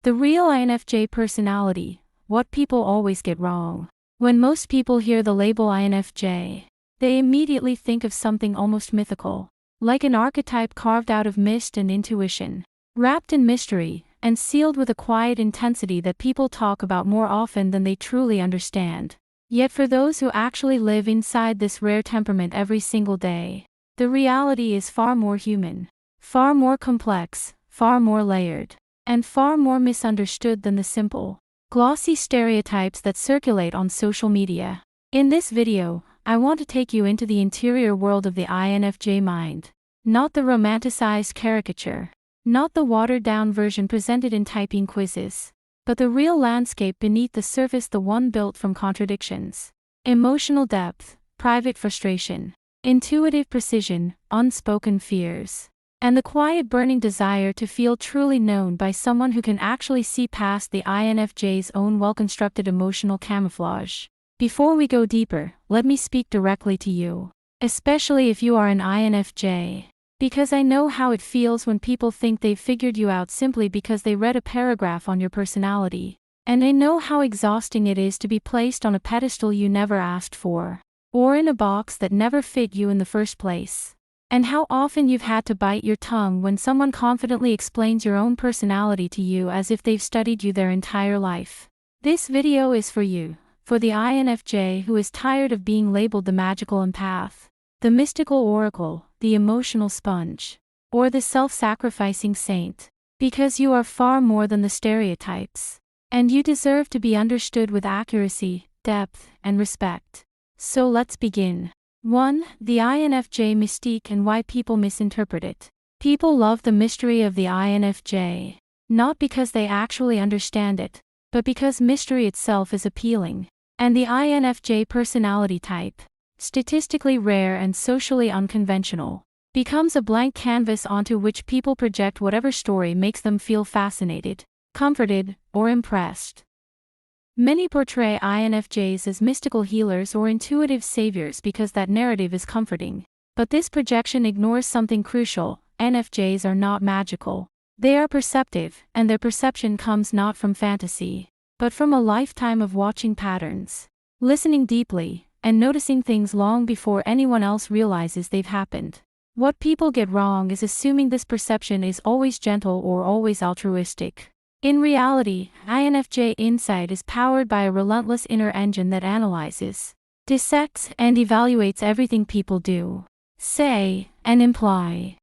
The real INFJ personality, what people always get wrong. When most people hear the label INFJ, they immediately think of something almost mythical, like an archetype carved out of mist and intuition, wrapped in mystery, and sealed with a quiet intensity that people talk about more often than they truly understand. Yet for those who actually live inside this rare temperament every single day, the reality is far more human, far more complex, far more layered, and far more misunderstood than the simple, glossy stereotypes that circulate on social media. In this video, I want to take you into the interior world of the INFJ mind. Not the romanticized caricature, not the watered-down version presented in typing quizzes, but the real landscape beneath the surface, the one built from contradictions, emotional depth, private frustration, intuitive precision, unspoken fears, and the quiet burning desire to feel truly known by someone who can actually see past the INFJ's own well-constructed emotional camouflage. Before we go deeper, let me speak directly to you, especially if you are an INFJ, because I know how it feels when people think they've figured you out simply because they read a paragraph on your personality, and I know how exhausting it is to be placed on a pedestal you never asked for, or in a box that never fit you in the first place. And how often you've had to bite your tongue when someone confidently explains your own personality to you as if they've studied you their entire life. This video is for you, for the INFJ who is tired of being labeled the magical empath, the mystical oracle, the emotional sponge, or the self-sacrificing saint, because you are far more than the stereotypes, and you deserve to be understood with accuracy, depth, and respect. So let's begin. 1. The INFJ mystique and why people misinterpret it. People love the mystery of the INFJ, not because they actually understand it, but because mystery itself is appealing. And the INFJ personality type, statistically rare and socially unconventional, becomes a blank canvas onto which people project whatever story makes them feel fascinated, comforted, or impressed. Many portray INFJs as mystical healers or intuitive saviors because that narrative is comforting. But this projection ignores something crucial: INFJs are not magical. They are perceptive, and their perception comes not from fantasy, but from a lifetime of watching patterns, listening deeply, and noticing things long before anyone else realizes they've happened. What people get wrong is assuming this perception is always gentle or always altruistic. In reality, INFJ insight is powered by a relentless inner engine that analyzes, dissects, and evaluates everything people do, say, and imply.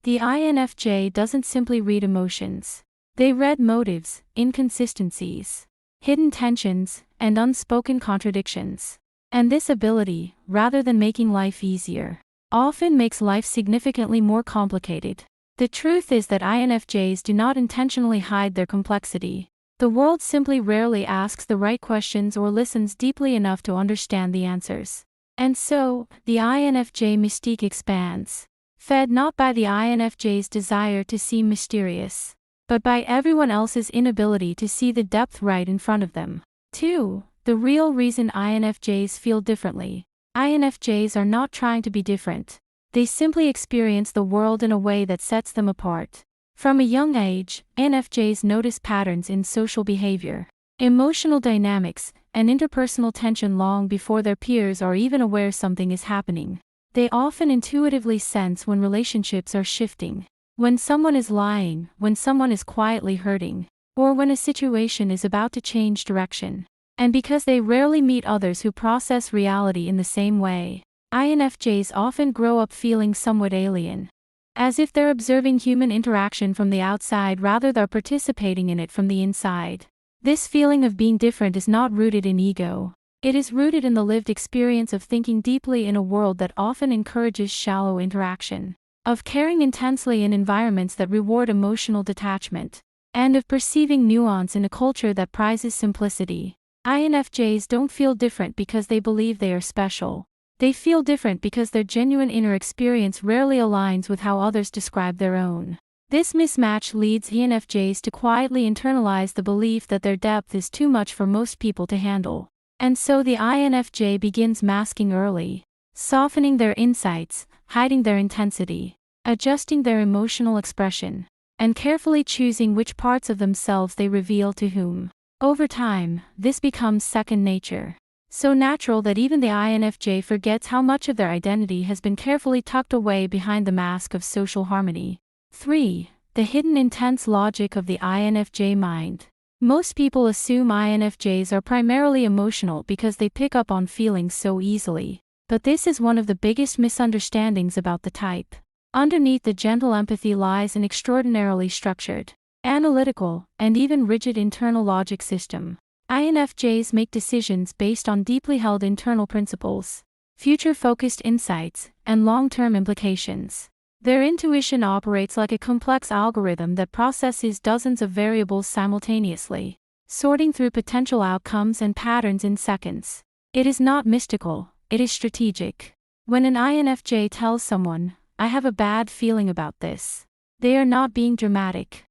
The INFJ doesn't simply read emotions. They read motives, inconsistencies, hidden tensions, and unspoken contradictions. And this ability, rather than making life easier, often makes life significantly more complicated. The truth is that INFJs do not intentionally hide their complexity. The world simply rarely asks the right questions or listens deeply enough to understand the answers. And so, the INFJ mystique expands, fed not by the INFJ's desire to seem mysterious, but by everyone else's inability to see the depth right in front of them. 2. The real reason INFJs feel differently. INFJs are not trying to be different. They simply experience the world in a way that sets them apart. From a young age, INFJs notice patterns in social behavior, emotional dynamics, and interpersonal tension long before their peers are even aware something is happening. They often intuitively sense when relationships are shifting, when someone is lying, when someone is quietly hurting, or when a situation is about to change direction. And because they rarely meet others who process reality in the same way, INFJs often grow up feeling somewhat alien, as if they're observing human interaction from the outside rather than participating in it from the inside. This feeling of being different is not rooted in ego. It is rooted in the lived experience of thinking deeply in a world that often encourages shallow interaction, of caring intensely in environments that reward emotional detachment, and of perceiving nuance in a culture that prizes simplicity. INFJs don't feel different because they believe they are special. They feel different because their genuine inner experience rarely aligns with how others describe their own. This mismatch leads INFJs to quietly internalize the belief that their depth is too much for most people to handle. And so the INFJ begins masking early, softening their insights, hiding their intensity, adjusting their emotional expression. and carefully choosing which parts of themselves they reveal to whom. Over time, this becomes second nature. So natural that even the INFJ forgets how much of their identity has been carefully tucked away behind the mask of social harmony. 3. The hidden intense logic of the INFJ mind. Most people assume INFJs are primarily emotional because they pick up on feelings so easily. But this is one of the biggest misunderstandings about the type. Underneath the gentle empathy lies an extraordinarily structured, analytical, and even rigid internal logic system. INFJs make decisions based on deeply held internal principles, future-focused insights, and long-term implications. Their intuition operates like a complex algorithm that processes dozens of variables simultaneously, sorting through potential outcomes and patterns in seconds. It is not mystical, it is strategic. When an INFJ tells someone, "I have a bad feeling about this," they are not being dramatic.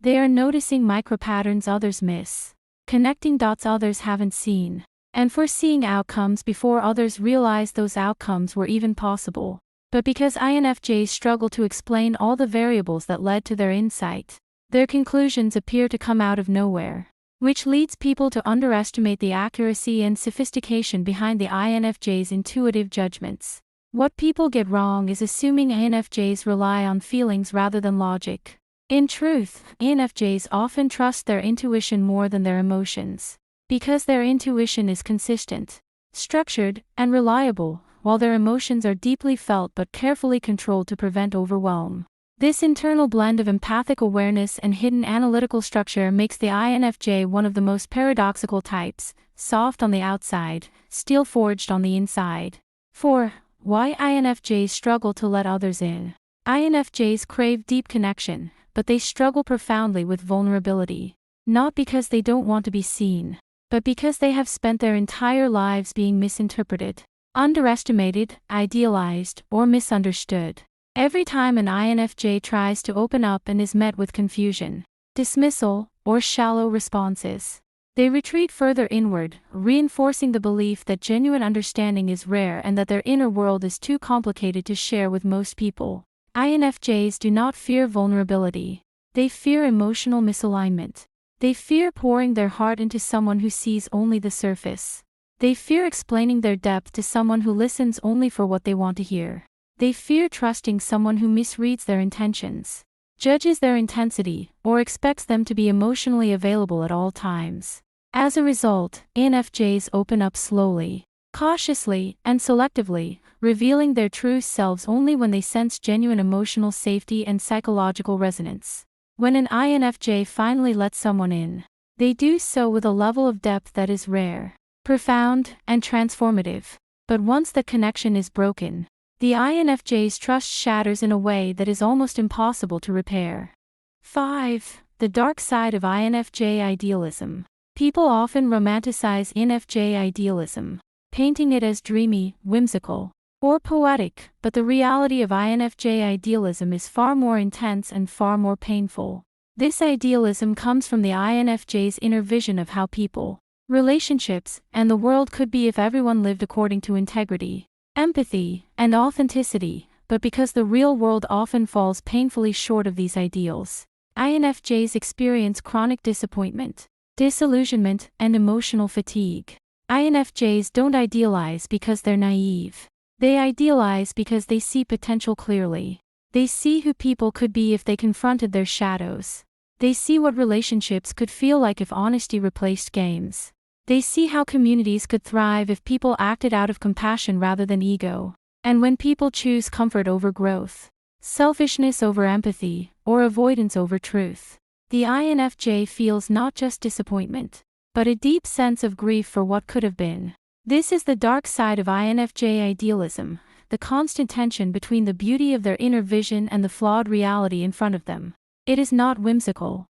They are noticing micropatterns others miss, connecting dots others haven't seen, and foreseeing outcomes before others realize those outcomes were even possible. But because INFJs struggle to explain all the variables that led to their insight, their conclusions appear to come out of nowhere, which leads people to underestimate the accuracy and sophistication behind the INFJ's intuitive judgments. What people get wrong is assuming INFJs rely on feelings rather than logic. In truth, INFJs often trust their intuition more than their emotions, because their intuition is consistent, structured, and reliable, while their emotions are deeply felt but carefully controlled to prevent overwhelm. This internal blend of empathic awareness and hidden analytical structure makes the INFJ one of the most paradoxical types, soft on the outside, steel-forged on the inside. 4. Why INFJs struggle to let others in. INFJs crave deep connection, but they struggle profoundly with vulnerability. Not because they don't want to be seen, but because they have spent their entire lives being misinterpreted, underestimated, idealized, or misunderstood. Every time an INFJ tries to open up and is met with confusion, dismissal, or shallow responses, they retreat further inward, reinforcing the belief that genuine understanding is rare and that their inner world is too complicated to share with most people. INFJs do not fear vulnerability. They fear emotional misalignment. They fear pouring their heart into someone who sees only the surface. They fear explaining their depth to someone who listens only for what they want to hear. They fear trusting someone who misreads their intentions, judges their intensity, or expects them to be emotionally available at all times. As a result, INFJs open up slowly, cautiously, and selectively, revealing their true selves only when they sense genuine emotional safety and psychological resonance. When an INFJ finally lets someone in, they do so with a level of depth that is rare, profound, and transformative. But once the connection is broken, the INFJ's trust shatters in a way that is almost impossible to repair. 5. The dark side of INFJ idealism. People often romanticize INFJ idealism, painting it as dreamy, whimsical, or poetic, but the reality of INFJ idealism is far more intense and far more painful. This idealism comes from the INFJ's inner vision of how people, relationships, and the world could be if everyone lived according to integrity, empathy, and authenticity, but because the real world often falls painfully short of these ideals, INFJs experience chronic disappointment, disillusionment, and emotional fatigue. INFJs don't idealize because they're naive. They idealize because they see potential clearly. They see who people could be if they confronted their shadows. They see what relationships could feel like if honesty replaced games. They see how communities could thrive if people acted out of compassion rather than ego. And when people choose comfort over growth, selfishness over empathy, or avoidance over truth, the INFJ feels not just disappointment, but a deep sense of grief for what could have been. This is the dark side of INFJ idealism, the constant tension between the beauty of their inner vision and the flawed reality in front of them. It is not whimsical.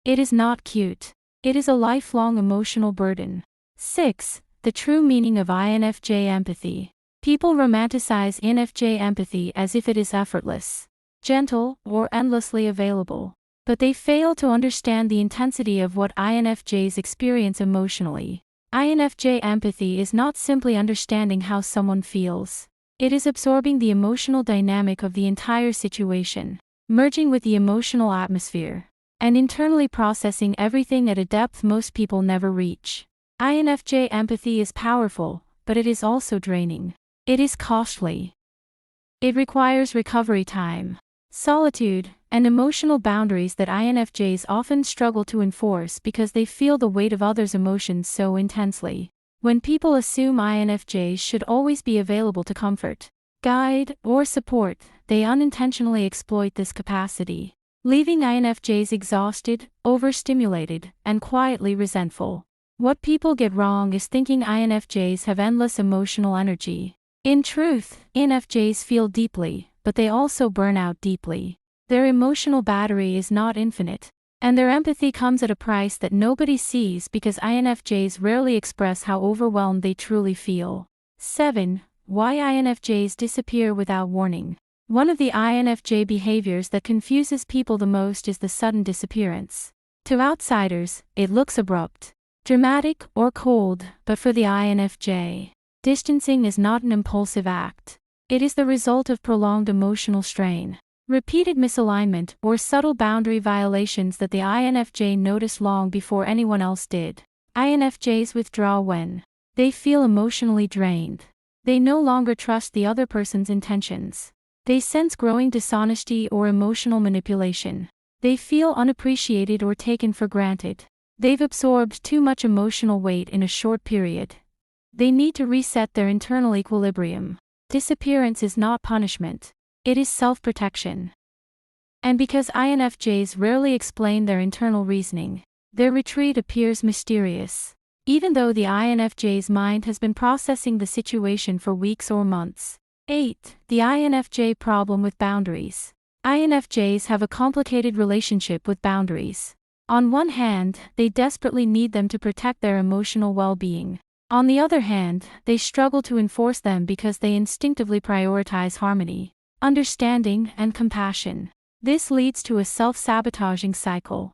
It is not cute. It is a lifelong emotional burden. 6. The true meaning of INFJ empathy. People romanticize INFJ empathy as if it is effortless, gentle, or endlessly available. But they fail to understand the intensity of what INFJs experience emotionally. INFJ empathy is not simply understanding how someone feels. It is absorbing the emotional dynamic of the entire situation. merging with the emotional atmosphere, and internally processing everything at a depth most people never reach. INFJ empathy is powerful, but it is also draining. It is costly. It requires recovery time, solitude, and emotional boundaries that INFJs often struggle to enforce because they feel the weight of others' emotions so intensely. When people assume INFJs should always be available to comfort, guide, or support, they unintentionally exploit this capacity, leaving INFJs exhausted, overstimulated, and quietly resentful. What people get wrong is thinking INFJs have endless emotional energy. In truth, INFJs feel deeply, but they also burn out deeply. Their emotional battery is not infinite, and their empathy comes at a price that nobody sees because INFJs rarely express how overwhelmed they truly feel. 7. Why INFJs disappear without warning. One of the INFJ behaviors that confuses people the most is the sudden disappearance. To outsiders, it looks abrupt, dramatic, or cold, but for the INFJ, distancing is not an impulsive act. It is the result of prolonged emotional strain, repeated misalignment, or subtle boundary violations that the INFJ noticed long before anyone else did. INFJs withdraw when they feel emotionally drained. They no longer trust the other person's intentions. They sense growing dishonesty or emotional manipulation. They feel unappreciated or taken for granted. They've absorbed too much emotional weight in a short period. They need to reset their internal equilibrium. Disappearance is not punishment. It is self-protection. And because INFJs rarely explain their internal reasoning, their retreat appears mysterious, even though the INFJ's mind has been processing the situation for weeks or months. 8. The INFJ problem with boundaries. INFJs have a complicated relationship with boundaries. On one hand, they desperately need them to protect their emotional well-being. On the other hand, they struggle to enforce them because they instinctively prioritize harmony, understanding, and compassion. This leads to a self-sabotaging cycle.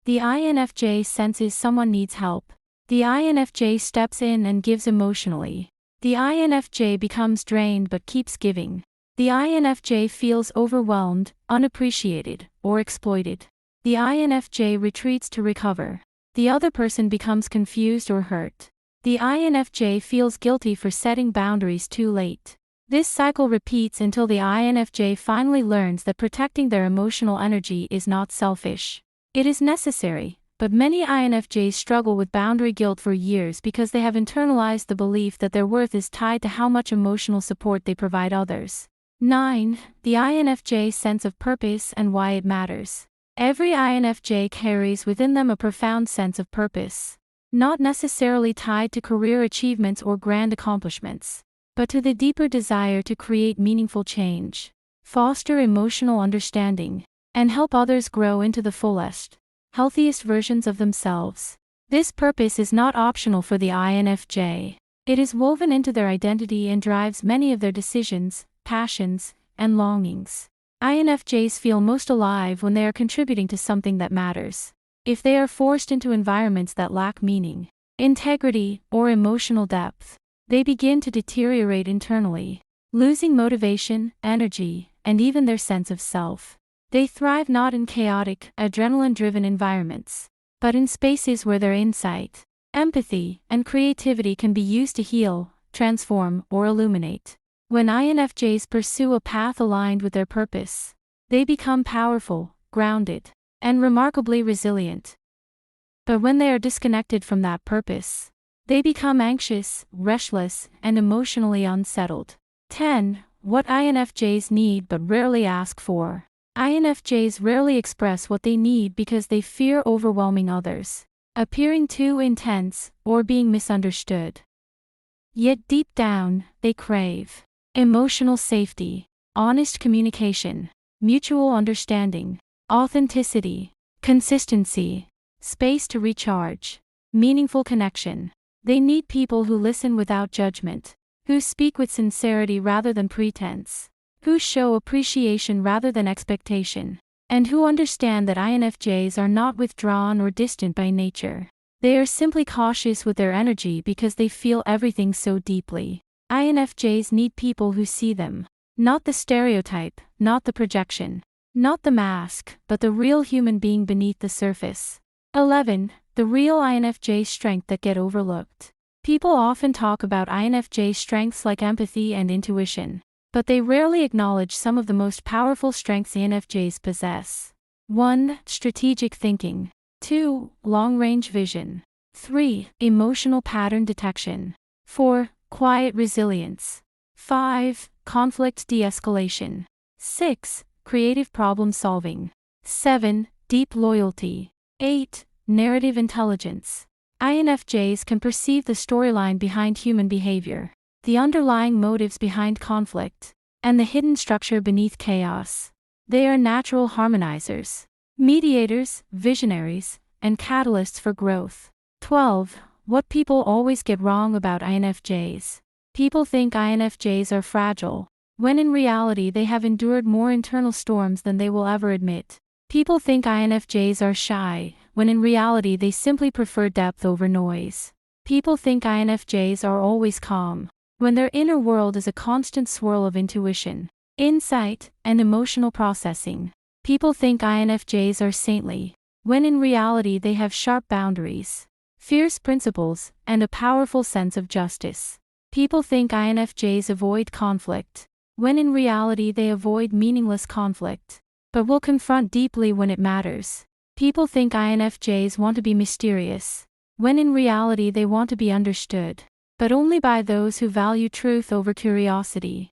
The INFJ senses someone needs help. The INFJ steps in and gives emotionally. The INFJ becomes drained but keeps giving. The INFJ feels overwhelmed, unappreciated, or exploited. The INFJ retreats to recover. The other person becomes confused or hurt. The INFJ feels guilty for setting boundaries too late. This cycle repeats until the INFJ finally learns that protecting their emotional energy is not selfish. It is necessary, but many INFJs struggle with boundary guilt for years because they have internalized the belief that their worth is tied to how much emotional support they provide others. 9. The INFJ sense of purpose and why it matters. Every INFJ carries within them a profound sense of purpose, not necessarily tied to career achievements or grand accomplishments, but to the deeper desire to create meaningful change, foster emotional understanding, and help others grow into the fullest, healthiest versions of themselves. This purpose is not optional for the INFJ. It is woven into their identity and drives many of their decisions, passions, and longings. INFJs feel most alive when they are contributing to something that matters. If they are forced into environments that lack meaning, integrity, or emotional depth, they begin to deteriorate internally, losing motivation, energy, and even their sense of self. They thrive not in chaotic, adrenaline-driven environments, but in spaces where their insight, empathy, and creativity can be used to heal, transform, or illuminate. When INFJs pursue a path aligned with their purpose, they become powerful, grounded, and remarkably resilient. But when they are disconnected from that purpose, they become anxious, restless, and emotionally unsettled. 10. What INFJs need but rarely ask for. INFJs rarely express what they need because they fear overwhelming others, appearing too intense, or being misunderstood. Yet deep down, they crave emotional safety, honest communication, mutual understanding, authenticity, consistency, space to recharge, meaningful connection. They need people who listen without judgment, who speak with sincerity rather than pretense, who show appreciation rather than expectation, and who understand that INFJs are not withdrawn or distant by nature. They are simply cautious with their energy because they feel everything so deeply. INFJs need people who see them, not the stereotype, not the projection, Not the mask, but the real human being beneath the surface. 11. The real INFJ strength that get overlooked. People often talk about INFJ strengths like empathy and intuition, but they rarely acknowledge some of the most powerful strengths INFJs possess. 1. Strategic thinking. 2. Long-range vision. 3. Emotional pattern detection. 4. Quiet resilience. 5. Conflict de-escalation. 6. Creative problem solving. 7. Deep loyalty. 8. Narrative intelligence. INFJs can perceive the storyline behind human behavior, the underlying motives behind conflict, and the hidden structure beneath chaos. They are natural harmonizers, mediators, visionaries, and catalysts for growth. 12. What people always get wrong about INFJs. People think INFJs are fragile, when in reality they have endured more internal storms than they will ever admit. People think INFJs are shy, when in reality they simply prefer depth over noise. People think INFJs are always calm, when their inner world is a constant swirl of intuition, insight, and emotional processing. People think INFJs are saintly, when in reality they have sharp boundaries, fierce principles, and a powerful sense of justice. People think INFJs avoid conflict, when in reality they avoid meaningless conflict, but will confront deeply when it matters. People think INFJs want to be mysterious, when in reality they want to be understood, but only by those who value truth over curiosity.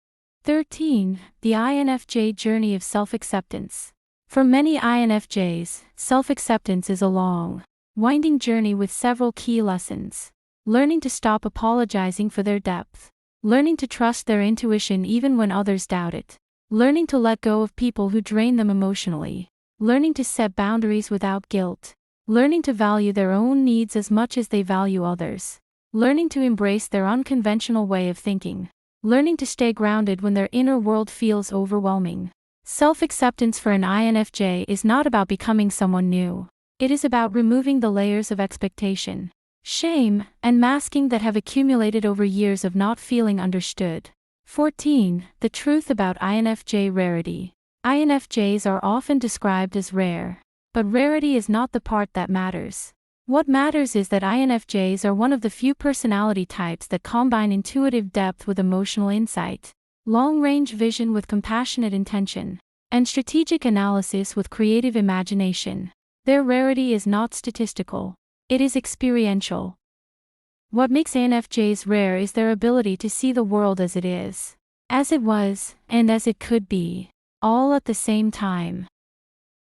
13. The INFJ journey of self-acceptance. For many INFJs, self-acceptance is a long, winding journey with several key lessons. Learning to stop apologizing for their depth. Learning to trust their intuition even when others doubt it. Learning to let go of people who drain them emotionally. Learning to set boundaries without guilt. Learning to value their own needs as much as they value others. Learning to embrace their unconventional way of thinking. Learning to stay grounded when their inner world feels overwhelming. Self-acceptance for an INFJ is not about becoming someone new. It is about removing the layers of expectation, shame, and masking that have accumulated over years of not feeling understood. 14. The truth about INFJ rarity. INFJs are often described as rare, but rarity is not the part that matters. What matters is that INFJs are one of the few personality types that combine intuitive depth with emotional insight, long-range vision with compassionate intention, and strategic analysis with creative imagination. Their rarity is not statistical. It is experiential. What makes INFJs rare is their ability to see the world as it is, as it was, and as it could be, all at the same time.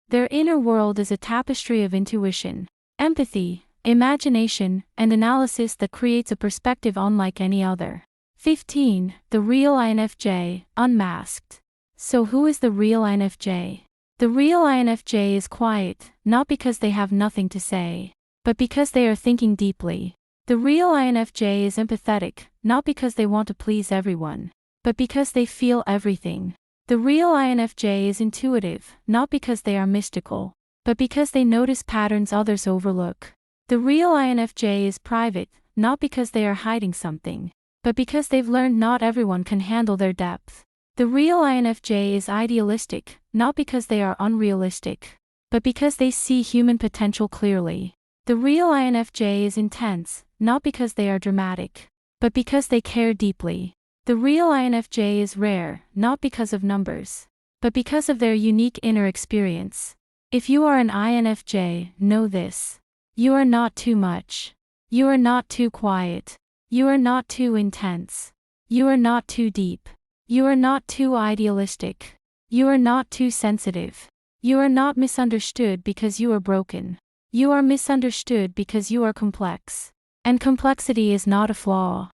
Their inner world is a tapestry of intuition, empathy, imagination, and analysis that creates a perspective unlike any other. 15. The real INFJ, unmasked. So who is the real INFJ? The real INFJ is quiet, not because they have nothing to say, but because they are thinking deeply. The real INFJ is empathetic, not because they want to please everyone, but because they feel everything. The real INFJ is intuitive, not because they are mystical, but because they notice patterns others overlook. The real INFJ is private, not because they are hiding something, but because they've learned not everyone can handle their depth. The real INFJ is idealistic, not because they are unrealistic, but because they see human potential clearly. The real INFJ is intense, not because they are dramatic, but because they care deeply. The real INFJ is rare, not because of numbers, but because of their unique inner experience. If you are an INFJ, know this. You are not too much. You are not too quiet. You are not too intense. You are not too deep. You are not too idealistic. You are not too sensitive. You are not misunderstood because you are broken. You are misunderstood because you are complex. And complexity is not a flaw.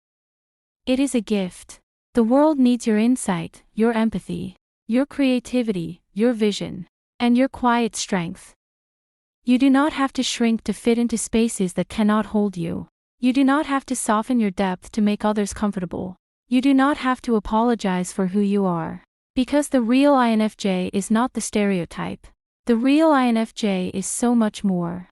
It is a gift. The world needs your insight, your empathy, your creativity, your vision, and your quiet strength. You do not have to shrink to fit into spaces that cannot hold you. You do not have to soften your depth to make others comfortable. You do not have to apologize for who you are. Because the real INFJ is not the stereotype. The real INFJ is so much more.